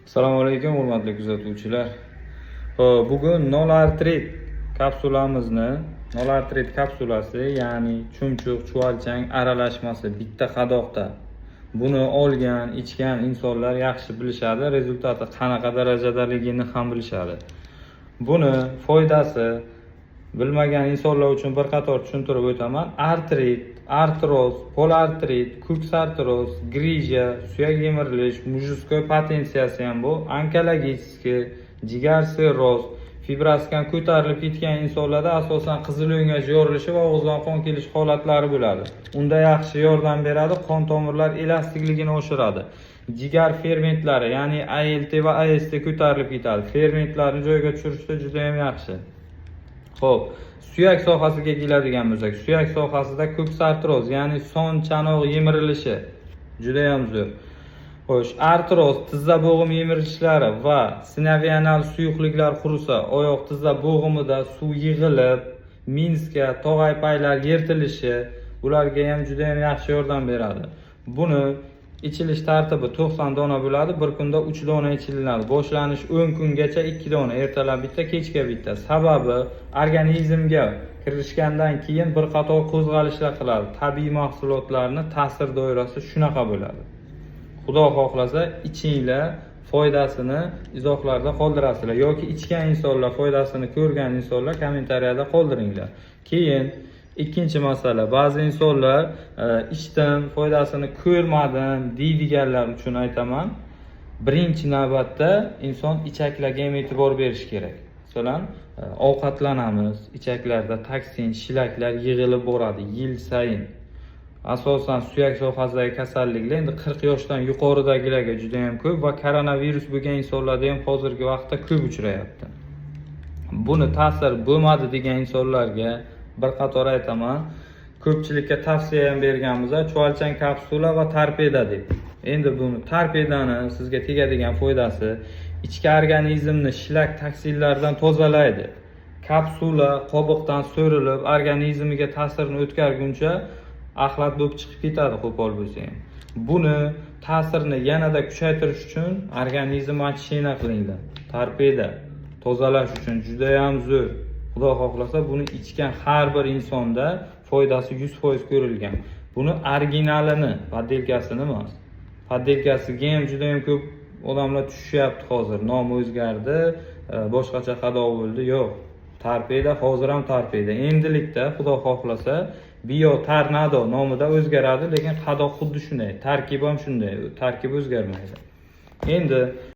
Assalomu alaykum hurmatli kuzatuvchilar. Bugun nol artrit kapsulamizni, nol artrit kapsulasi, ya'ni chumchuq, chuvalchang aralashmasi bitta qadoqda. Buni olgan, ichgan insonlar yaxshi bilishadi, rezultati qanaqa darajadaligini ham bilishadi. Buni foydasi bilmagan insonlar uchun bir qator tushuntirib o'taman. Artrit, artroz, polartrit, ko'ksartroz, grija, suyak yemirilish, mujskoy potensiyasi ham bu, onkologiskiy, jigar sirroz, fibroskan ko'tarilib ketgan insonlarda asosan qizil o'ngach yorilishi va og'izdan qon kelish holatlari bo'ladi. Unda yaxshi yordam beradi, qon tomirlar elastikligini oshiradi. Jigar fermentlari, ya'ni ALT va AST ko'tarilib ketadi. Fermentlarni joyiga tushirishda juda ham yaxshi. Xo'p, suyak sohasiga keladigan bo'lsak, suyak sohasida ko'ksartroz, ya'ni son chanoq yemirilishi juda ham zo'r. Xo'sh, artroz, tizza bo'g'im yemirilishlari va sinovial suyuqliklar qurisa, oyoq tizza bo'g'imida suv yig'ilib, minska, tog'ay paylar yirtilishi, ularga ham juda ham yaxshi yordam beradi. Buni ichilish tartibi 90 dona bo'ladi, bir kunda 3 dona ichiladi. Boshlanish 10 kungacha 2 dona, ertalab bitta, kechga bitta. Sababi organizmga kirishgandan keyin bir qator qo'zg'alishlar qiladi. Tabiiy mahsulotlarni ta'sir doirasi shunaqa bo'ladi. Xudo xohlasa ichinglar, foydasini izohlarda qoldirasizlar yoki ichgan insonlar, foydasini ko'rgan insonlar kommentariyada qoldiringlar. Keyin ikkinchi masala, ba'zi insonlar ichdim, foydasini ko'rmadim deydiganlar uchun aytaman. Birinchi navbatda inson ichaklarga ham e'tibor berish kerak. Masalan, ovqatlanamiz, ichaklarda toksin, shlaklar yig'ilib boradi yil sayin. Asosan suyak sohasidagi kasalliklar endi 40 yoshdan yuqoridagilarga juda ham ko'p va koronavirus bo'lgan insonlarda ham hozirgi vaqtda ko'p uchrayapti. Buni ta'sir bo'lmadi degan insonlarga bir qator aytaman. Ko'pchilikka tavsiya ham berganmiz, chuvalchang kapsula va torpeda deb. Endi buni torpedani sizga tegadigan foydasi ichki organizmni shlak toksinlardan tozalaydi. Kapsula qobiqdan so'rilib organizmiga ta'sirini o'tkazguncha axlat bo'lib chiqib ketadi, qo'pol bo'lsa ham. Buni ta'sirini yanada kuchaytirish uchun organizm ochishina qilinglar. Torpeda tozalash uchun juda ham zo'r. Xudo xohlasa buni ichgan har bir insonda foydasi 100% ko'rilgan. Buni originalini, poddelkasini emas. Poddelkasiga ham juda ham ko'p odamlar tushyapti hozir. Nomi o'zgardi, boshqacha qadoq bo'ldi. Yo'q. Torpeda hozir ham torpeda. Endilikda Xudo xohlasa Bio Tornado nomida o'zgaradi, lekin qadoq xuddi shunday. Tarkib ham shunday. Tarkib o'zgarmaydi. Endi